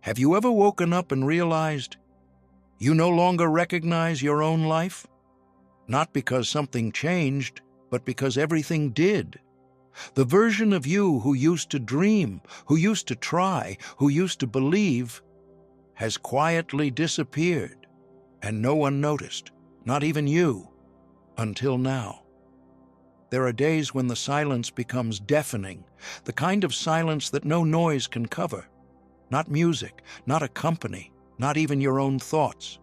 Have you ever woken up and realized you no longer recognize your own life? Not because something changed, but because everything did. The version of you who used to dream, who used to try, who used to believe, has quietly disappeared, and no one noticed, not even you, until now. There are days when the silence becomes deafening, the kind of silence that no noise can cover. Not music, not a company, not even your own thoughts.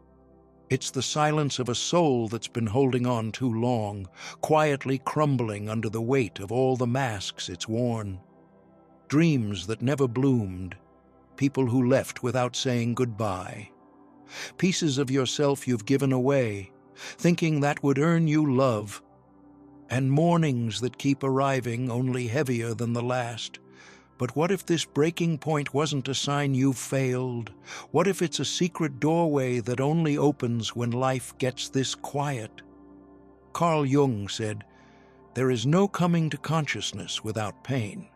It's the silence of a soul that's been holding on too long, quietly crumbling under the weight of all the masks it's worn. Dreams that never bloomed, people who left without saying goodbye. Pieces of yourself you've given away, thinking that would earn you love. And mornings that keep arriving, only heavier than the last. But what if this breaking point wasn't a sign you've failed? What if it's a secret doorway that only opens when life gets this quiet? Carl Jung said, "There is no coming to consciousness without pain."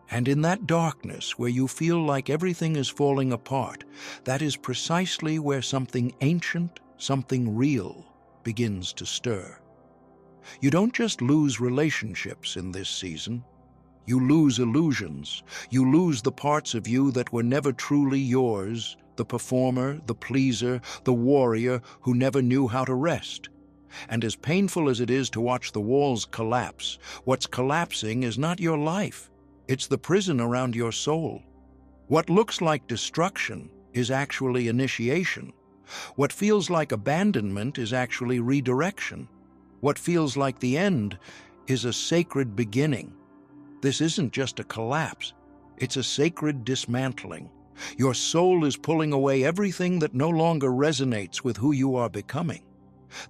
And in that darkness where you feel like everything is falling apart, that is precisely where something ancient, something real, begins to stir. You don't just lose relationships in this season. You lose illusions. You lose the parts of you that were never truly yours, the performer, the pleaser, the warrior who never knew how to rest. And as painful as it is to watch the walls collapse, what's collapsing is not your life. It's the prison around your soul. What looks like destruction is actually initiation. What feels like abandonment is actually redirection. What feels like the end is a sacred beginning. This isn't just a collapse, it's a sacred dismantling. Your soul is pulling away everything that no longer resonates with who you are becoming.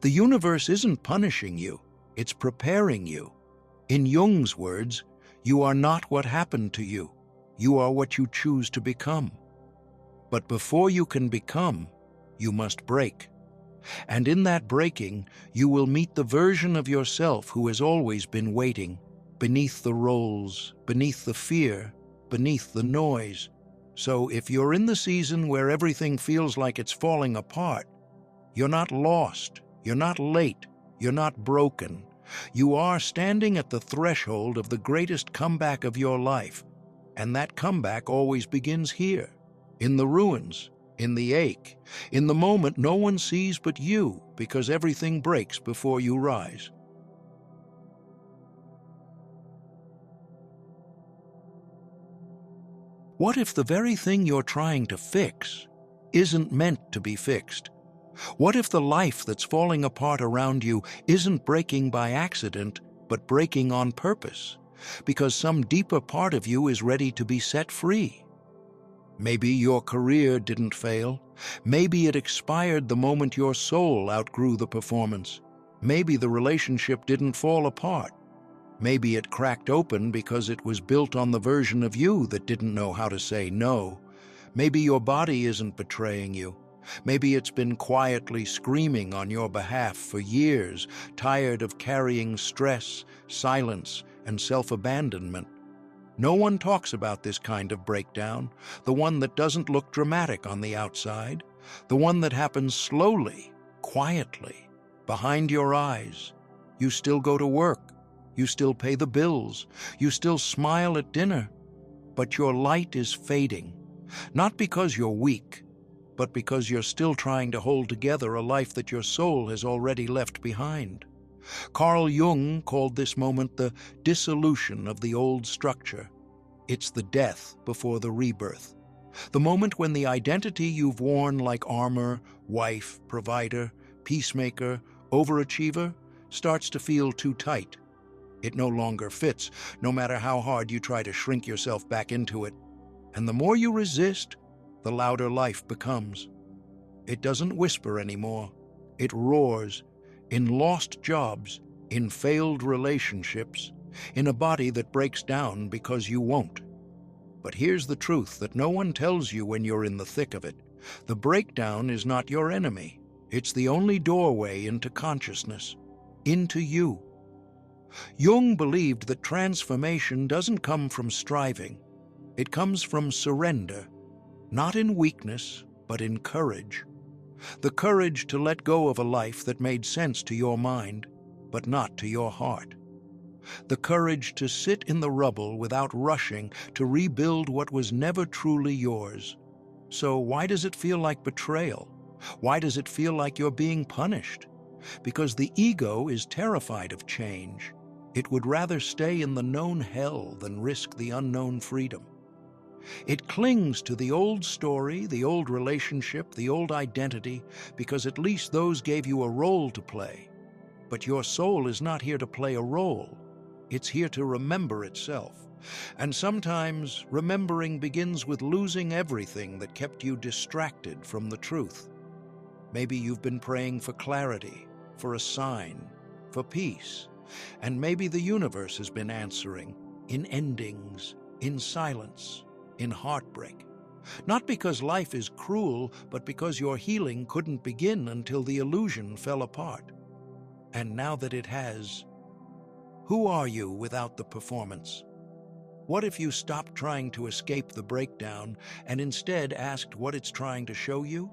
The universe isn't punishing you, it's preparing you. In Jung's words, you are not what happened to you, you are what you choose to become. But before you can become, you must break. And in that breaking, you will meet the version of yourself who has always been waiting, beneath the roles, beneath the fear, beneath the noise. So if you're in the season where everything feels like it's falling apart, you're not lost, you're not late, you're not broken. You are standing at the threshold of the greatest comeback of your life. And that comeback always begins here, in the ruins, in the ache, in the moment no one sees but you, because everything breaks before you rise. What if the very thing you're trying to fix isn't meant to be fixed? What if the life that's falling apart around you isn't breaking by accident, but breaking on purpose, because some deeper part of you is ready to be set free? Maybe your career didn't fail. Maybe it expired the moment your soul outgrew the performance. Maybe the relationship didn't fall apart. Maybe it cracked open because it was built on the version of you that didn't know how to say no. Maybe your body isn't betraying you. Maybe it's been quietly screaming on your behalf for years, tired of carrying stress, silence, and self-abandonment. No one talks about this kind of breakdown, the one that doesn't look dramatic on the outside, the one that happens slowly, quietly, behind your eyes. You still go to work, you still pay the bills, you still smile at dinner, but your light is fading, not because you're weak, but because you're still trying to hold together a life that your soul has already left behind. Carl Jung called this moment the dissolution of the old structure. It's the death before the rebirth. The moment when the identity you've worn like armor, wife, provider, peacemaker, overachiever starts to feel too tight. It no longer fits, no matter how hard you try to shrink yourself back into it. And the more you resist, the louder life becomes. It doesn't whisper anymore. It roars. In lost jobs, in failed relationships, in a body that breaks down because you won't. But here's the truth that no one tells you when you're in the thick of it. The breakdown is not your enemy. It's the only doorway into consciousness, into you. Jung believed that transformation doesn't come from striving. It comes from surrender. not in weakness, but in courage. The courage to let go of a life that made sense to your mind, but not to your heart. The courage to sit in the rubble without rushing to rebuild what was never truly yours. So why does it feel like betrayal? Why does it feel like you're being punished? Because the ego is terrified of change. It would rather stay in the known hell than risk the unknown freedom. It clings to the old story, the old relationship, the old identity, because at least those gave you a role to play. But your soul is not here to play a role. It's here to remember itself. And sometimes remembering begins with losing everything that kept you distracted from the truth. Maybe you've been praying for clarity, for a sign, for peace. And maybe the universe has been answering in endings, in silence, in heartbreak. Not because life is cruel, but because your healing couldn't begin until the illusion fell apart. And now that it has, who are you without the performance? What if you stopped trying to escape the breakdown and instead asked what it's trying to show you?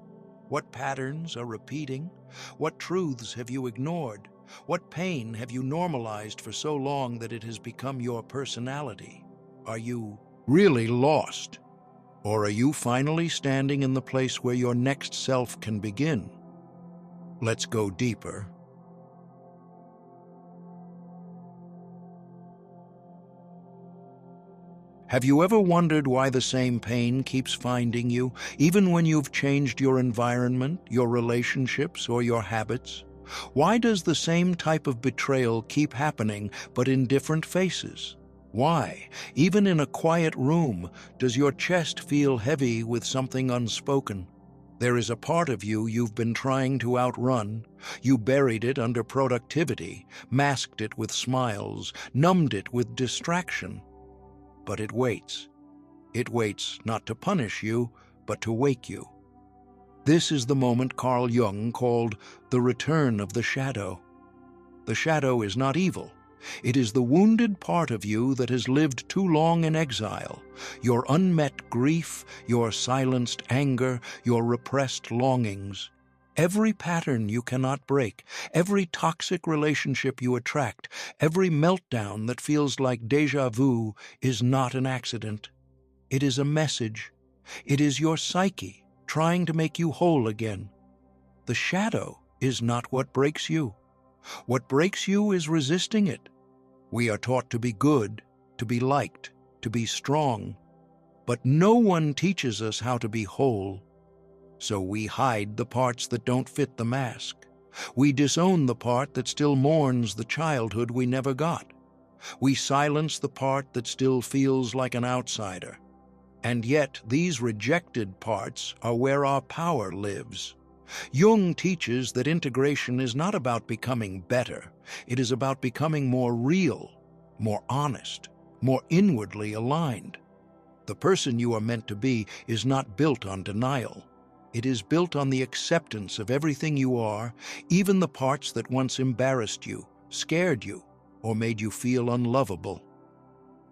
What patterns are repeating? What truths have you ignored? What pain have you normalized for so long that it has become your personality? Are you really lost? Or are you finally standing in the place where your next self can begin? Let's go deeper. Have you ever wondered why the same pain keeps finding you, even when you've changed your environment, your relationships, or your habits? Why does the same type of betrayal keep happening, but in different faces? Why, even in a quiet room, does your chest feel heavy with something unspoken? There is a part of you you've been trying to outrun. You buried it under productivity, masked it with smiles, numbed it with distraction. But it waits. It waits not to punish you, but to wake you. This is the moment Carl Jung called the return of the shadow. The shadow is not evil. It is the wounded part of you that has lived too long in exile, your unmet grief, your silenced anger, your repressed longings. Every pattern you cannot break, every toxic relationship you attract, every meltdown that feels like déjà vu is not an accident. It is a message. It is your psyche trying to make you whole again. The shadow is not what breaks you. What breaks you is resisting it. We are taught to be good, to be liked, to be strong, but no one teaches us how to be whole. So we hide the parts that don't fit the mask. We disown the part that still mourns the childhood we never got. We silence the part that still feels like an outsider. And yet these rejected parts are where our power lives. Jung teaches that integration is not about becoming better. It is about becoming more real, more honest, more inwardly aligned. The person you are meant to be is not built on denial. It is built on the acceptance of everything you are, even the parts that once embarrassed you, scared you, or made you feel unlovable.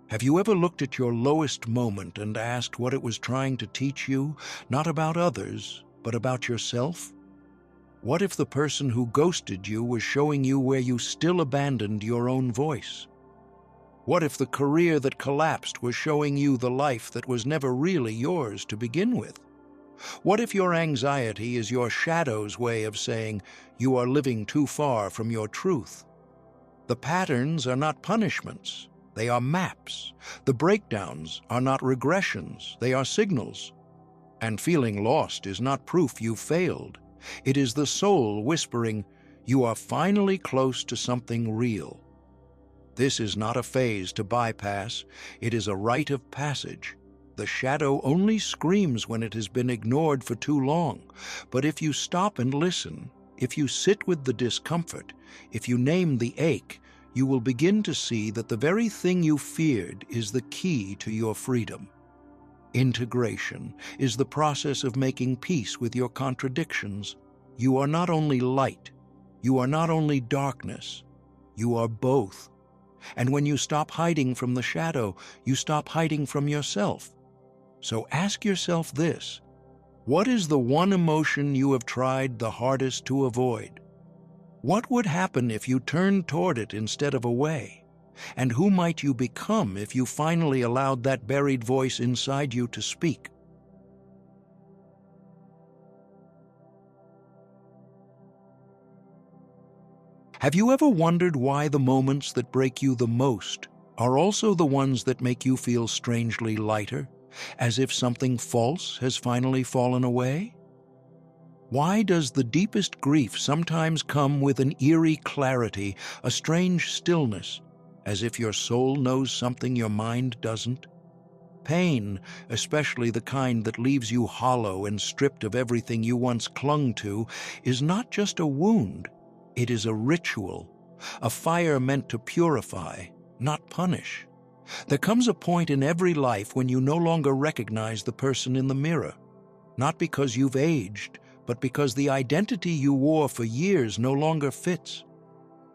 Have you ever looked at your lowest moment and asked what it was trying to teach you, not about others, but about yourself? What if the person who ghosted you was showing you where you still abandoned your own voice? What if the career that collapsed was showing you the life that was never really yours to begin with? What if your anxiety is your shadow's way of saying you are living too far from your truth? The patterns are not punishments, they are maps. The breakdowns are not regressions, they are signals. And feeling lost is not proof you failed. It is the soul whispering, you are finally close to something real. This is not a phase to bypass, it is a rite of passage. The shadow only screams when it has been ignored for too long. But if you stop and listen, if you sit with the discomfort, if you name the ache, you will begin to see that the very thing you feared is the key to your freedom. Integration is the process of making peace with your contradictions. You are not only light, you are not only darkness, you are both. And when you stop hiding from the shadow, you stop hiding from yourself. So ask yourself this: what is the one emotion you have tried the hardest to avoid? What would happen if you turned toward it instead of away? And who might you become if you finally allowed that buried voice inside you to speak? Have you ever wondered why the moments that break you the most are also the ones that make you feel strangely lighter, as if something false has finally fallen away? Why does the deepest grief sometimes come with an eerie clarity, a strange stillness, as if your soul knows something your mind doesn't? Pain, especially the kind that leaves you hollow and stripped of everything you once clung to, is not just a wound. It is a ritual, a fire meant to purify, not punish. There comes a point in every life when you no longer recognize the person in the mirror, not because you've aged, but because the identity you wore for years no longer fits.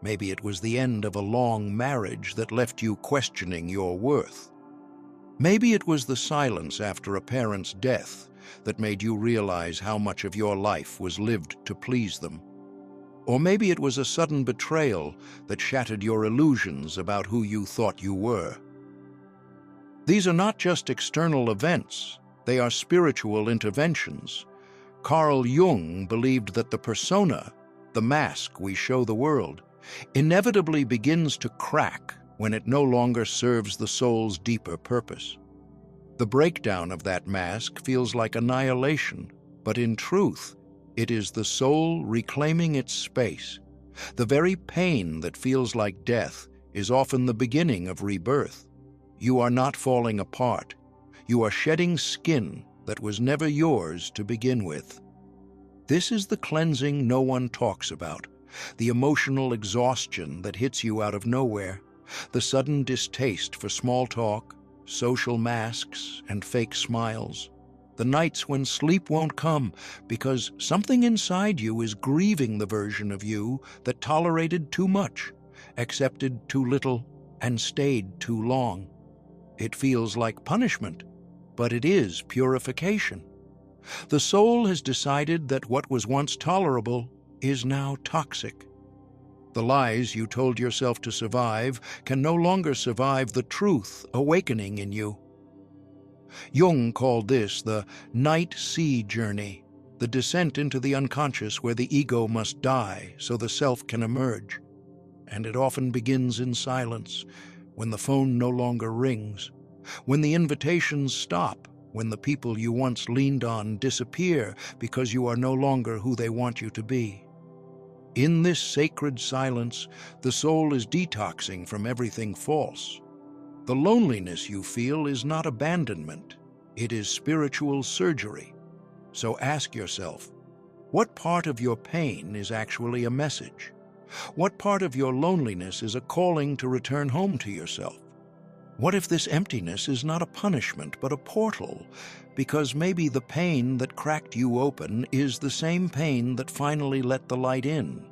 Maybe it was the end of a long marriage that left you questioning your worth. Maybe it was the silence after a parent's death that made you realize how much of your life was lived to please them. Or maybe it was a sudden betrayal that shattered your illusions about who you thought you were. These are not just external events, they are spiritual interventions. Carl Jung believed that the persona, the mask we show the world, inevitably begins to crack when it no longer serves the soul's deeper purpose. The breakdown of that mask feels like annihilation, but in truth, it is the soul reclaiming its space. The very pain that feels like death is often the beginning of rebirth. You are not falling apart. You are shedding skin that was never yours to begin with. This is the cleansing no one talks about, the emotional exhaustion that hits you out of nowhere, the sudden distaste for small talk, social masks, and fake smiles. The nights when sleep won't come because something inside you is grieving the version of you that tolerated too much, accepted too little, and stayed too long. It feels like punishment, but it is purification. The soul has decided that what was once tolerable is now toxic. The lies you told yourself to survive can no longer survive the truth awakening in you. Jung called this the night-sea journey, the descent into the unconscious where the ego must die so the self can emerge. And it often begins in silence, when the phone no longer rings, when the invitations stop, when the people you once leaned on disappear because you are no longer who they want you to be. In this sacred silence, the soul is detoxing from everything false. The loneliness you feel is not abandonment, it is spiritual surgery. So ask yourself, what part of your pain is actually a message? What part of your loneliness is a calling to return home to yourself? What if this emptiness is not a punishment but a portal? Because maybe the pain that cracked you open is the same pain that finally let the light in.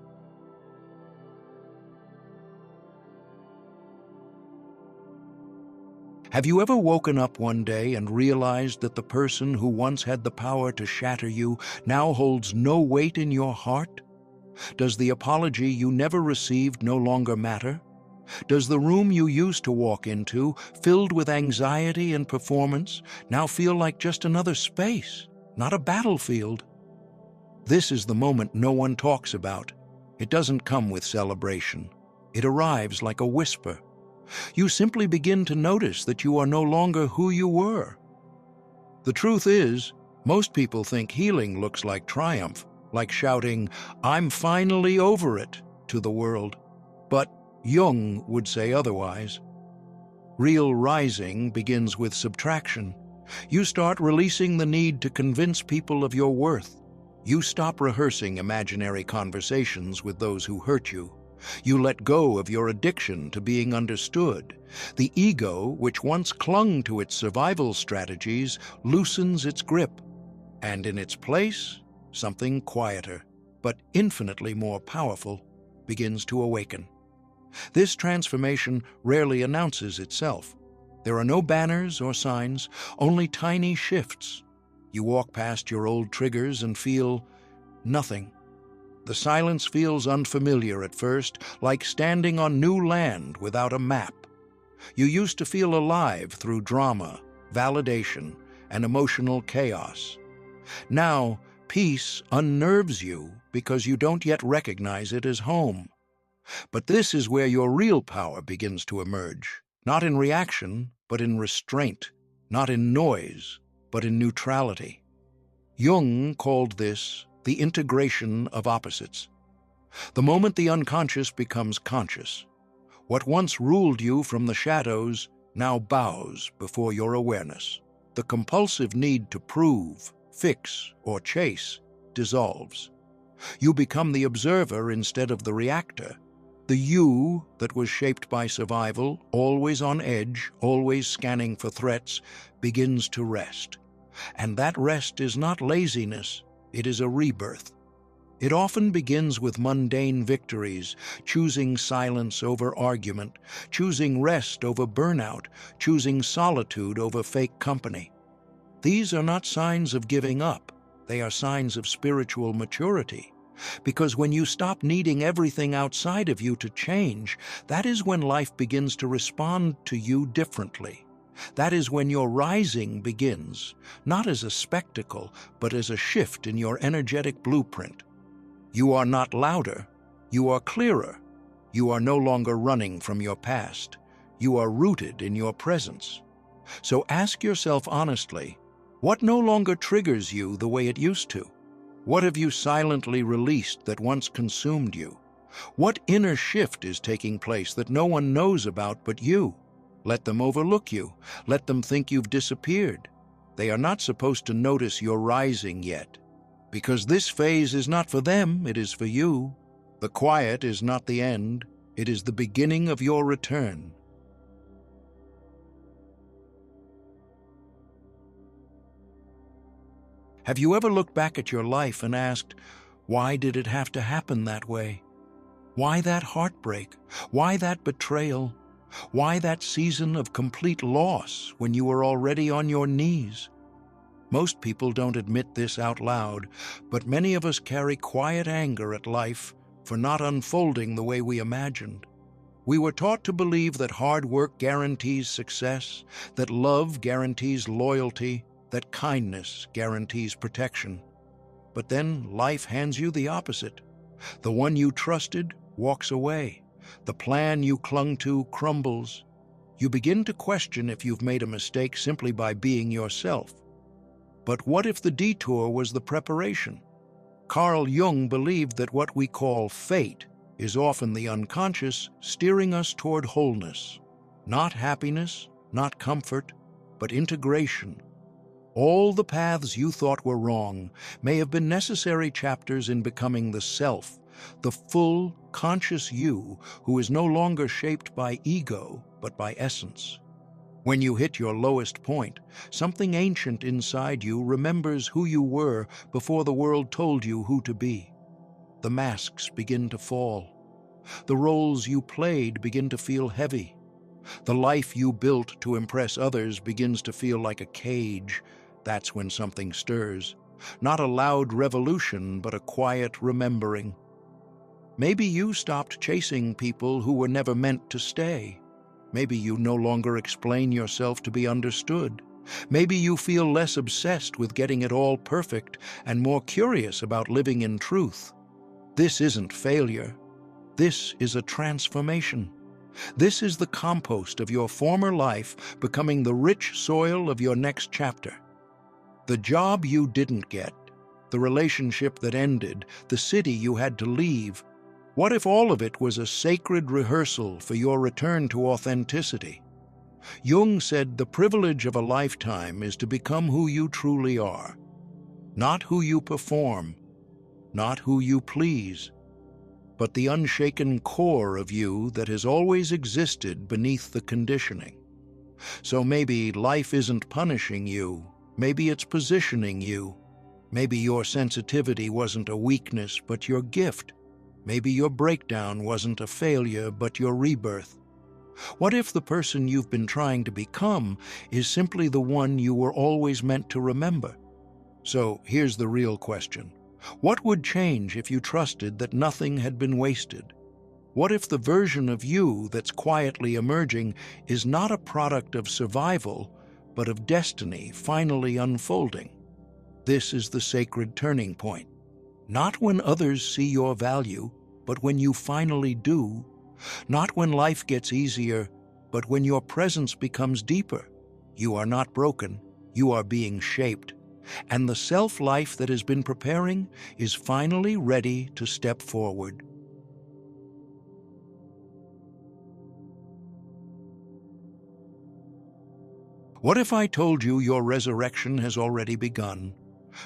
Have you ever woken up one day and realized that the person who once had the power to shatter you now holds no weight in your heart? Does the apology you never received no longer matter? Does the room you used to walk into, filled with anxiety and performance, now feel like just another space, not a battlefield? This is the moment no one talks about. It doesn't come with celebration. It arrives like a whisper. You simply begin to notice that you are no longer who you were. The truth is, most people think healing looks like triumph, like shouting, "I'm finally over it," to the world. But Jung would say otherwise. Real rising begins with subtraction. You start releasing the need to convince people of your worth. You stop rehearsing imaginary conversations with those who hurt you. You let go of your addiction to being understood. The ego, which once clung to its survival strategies, loosens its grip. And in its place, something quieter, but infinitely more powerful, begins to awaken. This transformation rarely announces itself. There are no banners or signs, only tiny shifts. You walk past your old triggers and feel nothing. The silence feels unfamiliar at first, like standing on new land without a map. You used to feel alive through drama, validation, and emotional chaos. Now, peace unnerves you because you don't yet recognize it as home. But this is where your real power begins to emerge, not in reaction, but in restraint, not in noise, but in neutrality. Jung called this the integration of opposites. The moment the unconscious becomes conscious, what once ruled you from the shadows now bows before your awareness. The compulsive need to prove, fix, or chase dissolves. You become the observer instead of the reactor. The you that was shaped by survival, always on edge, always scanning for threats, begins to rest. And that rest is not laziness, it is a rebirth. It often begins with mundane victories, choosing silence over argument, choosing rest over burnout, choosing solitude over fake company. These are not signs of giving up, they are signs of spiritual maturity. Because when you stop needing everything outside of you to change, that is when life begins to respond to you differently. That is when your rising begins, not as a spectacle, but as a shift in your energetic blueprint. You are not louder, you are clearer. You are no longer running from your past. You are rooted in your presence. So ask yourself honestly, what no longer triggers you the way it used to? What have you silently released that once consumed you? What inner shift is taking place that no one knows about but you? Let them overlook you. Let them think you've disappeared. They are not supposed to notice you're rising yet. Because this phase is not for them, it is for you. The quiet is not the end, it is the beginning of your return. Have you ever looked back at your life and asked, why did it have to happen that way? Why that heartbreak? Why that betrayal? Why that season of complete loss when you were already on your knees? Most people don't admit this out loud, but many of us carry quiet anger at life for not unfolding the way we imagined. We were taught to believe that hard work guarantees success, that love guarantees loyalty, that kindness guarantees protection. But then life hands you the opposite. The one you trusted walks away. The plan you clung to crumbles. You begin to question if you've made a mistake simply by being yourself. But what if the detour was the preparation? Carl Jung believed that what we call fate is often the unconscious steering us toward wholeness. Not happiness, not comfort, but integration. All the paths you thought were wrong may have been necessary chapters in becoming the self, the full, conscious you who is no longer shaped by ego, but by essence. When you hit your lowest point, something ancient inside you remembers who you were before the world told you who to be. The masks begin to fall. The roles you played begin to feel heavy. The life you built to impress others begins to feel like a cage. That's when something stirs. Not a loud revolution, but a quiet remembering. Maybe you stopped chasing people who were never meant to stay. Maybe you no longer explain yourself to be understood. Maybe you feel less obsessed with getting it all perfect and more curious about living in truth. This isn't failure. This is a transformation. This is the compost of your former life becoming the rich soil of your next chapter. The job you didn't get, the relationship that ended, the city you had to leave, what if all of it was a sacred rehearsal for your return to authenticity? Jung said the privilege of a lifetime is to become who you truly are, not who you perform, not who you please, but the unshaken core of you that has always existed beneath the conditioning. So maybe life isn't punishing you, maybe it's positioning you. Maybe your sensitivity wasn't a weakness, but your gift. Maybe your breakdown wasn't a failure, but your rebirth. What if the person you've been trying to become is simply the one you were always meant to remember? So here's the real question. What would change if you trusted that nothing had been wasted? What if the version of you that's quietly emerging is not a product of survival, but of destiny finally unfolding? This is the sacred turning point. Not when others see your value, but when you finally do. Not when life gets easier, but when your presence becomes deeper. You are not broken, you are being shaped. And the self-life that has been preparing is finally ready to step forward. What if I told you your resurrection has already begun?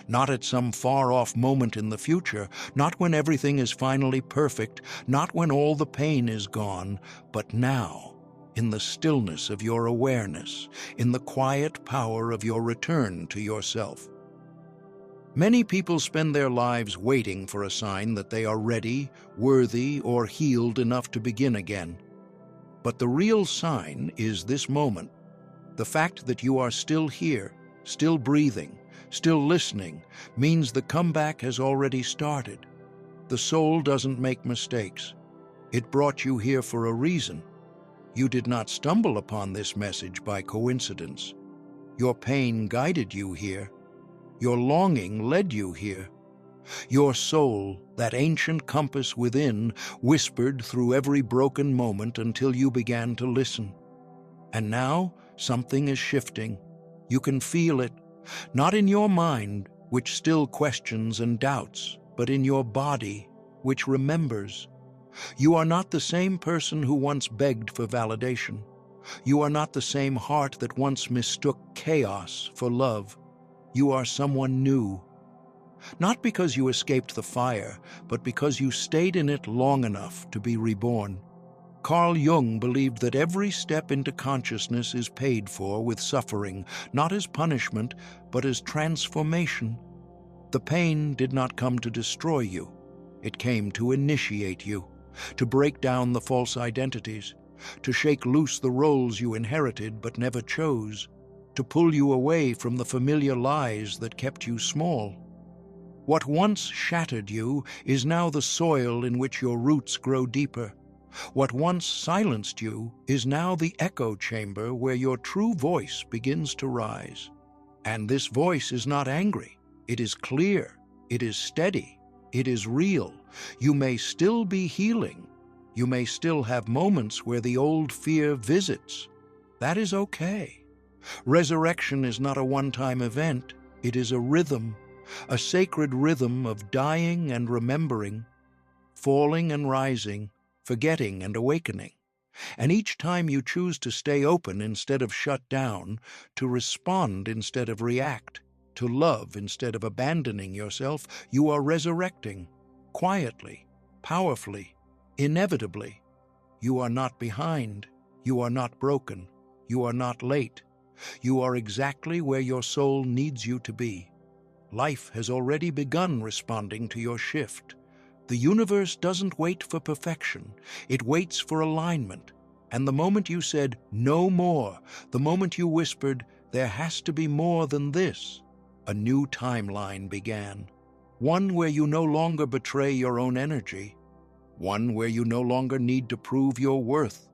Not at some far-off moment in the future, not when everything is finally perfect, not when all the pain is gone, but now, in the stillness of your awareness, in the quiet power of your return to yourself. Many people spend their lives waiting for a sign that they are ready, worthy, or healed enough to begin again. But the real sign is this moment. The fact that you are still here, still breathing, still listening, means the comeback has already started. The soul doesn't make mistakes. It brought you here for a reason. You did not stumble upon this message by coincidence. Your pain guided you here. Your longing led you here. Your soul, that ancient compass within, whispered through every broken moment until you began to listen. And now, something is shifting. You can feel it, not in your mind, which still questions and doubts, but in your body, which remembers. You are not the same person who once begged for validation. You are not the same heart that once mistook chaos for love. You are someone new. Not because you escaped the fire, but because you stayed in it long enough to be reborn. Carl Jung believed that every step into consciousness is paid for with suffering, not as punishment, but as transformation. The pain did not come to destroy you. It came to initiate you, to break down the false identities, to shake loose the roles you inherited but never chose, to pull you away from the familiar lies that kept you small. What once shattered you is now the soil in which your roots grow deeper. What once silenced you is now the echo chamber where your true voice begins to rise. And this voice is not angry. It is clear. It is steady. It is real. You may still be healing. You may still have moments where the old fear visits. That is okay. Resurrection is not a one-time event. It is a rhythm, a sacred rhythm of dying and remembering, falling and rising, forgetting and awakening. And each time you choose to stay open instead of shut down, to respond instead of react, to love instead of abandoning yourself, you are resurrecting, quietly, powerfully, inevitably. You are not behind. You are not broken. You are not late. You are exactly where your soul needs you to be. Life has already begun responding to your shift. The universe doesn't wait for perfection. It waits for alignment. And the moment you said, "No more," the moment you whispered, "There has to be more than this," a new timeline began. One where you no longer betray your own energy. One where you no longer need to prove your worth.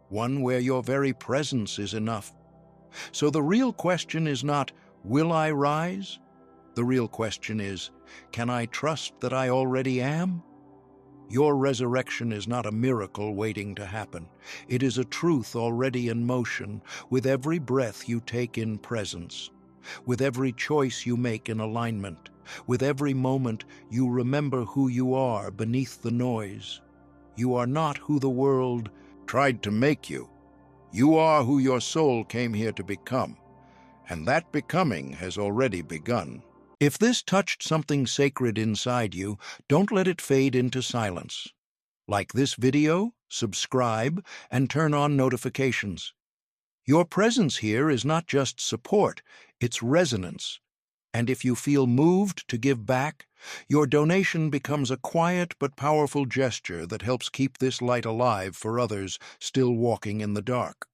One where your very presence is enough. So the real question is not, "Will I rise?" The real question is, "Can I trust that I already am?" Your resurrection is not a miracle waiting to happen. It is a truth already in motion, with every breath you take in presence, with every choice you make in alignment, with every moment you remember who you are beneath the noise. You are not who the world tried to make you. You are who your soul came here to become, and that becoming has already begun. If this touched something sacred inside you, don't let it fade into silence. Like this video, subscribe, and turn on notifications. Your presence here is not just support, it's resonance. And if you feel moved to give back, your donation becomes a quiet but powerful gesture that helps keep this light alive for others still walking in the dark.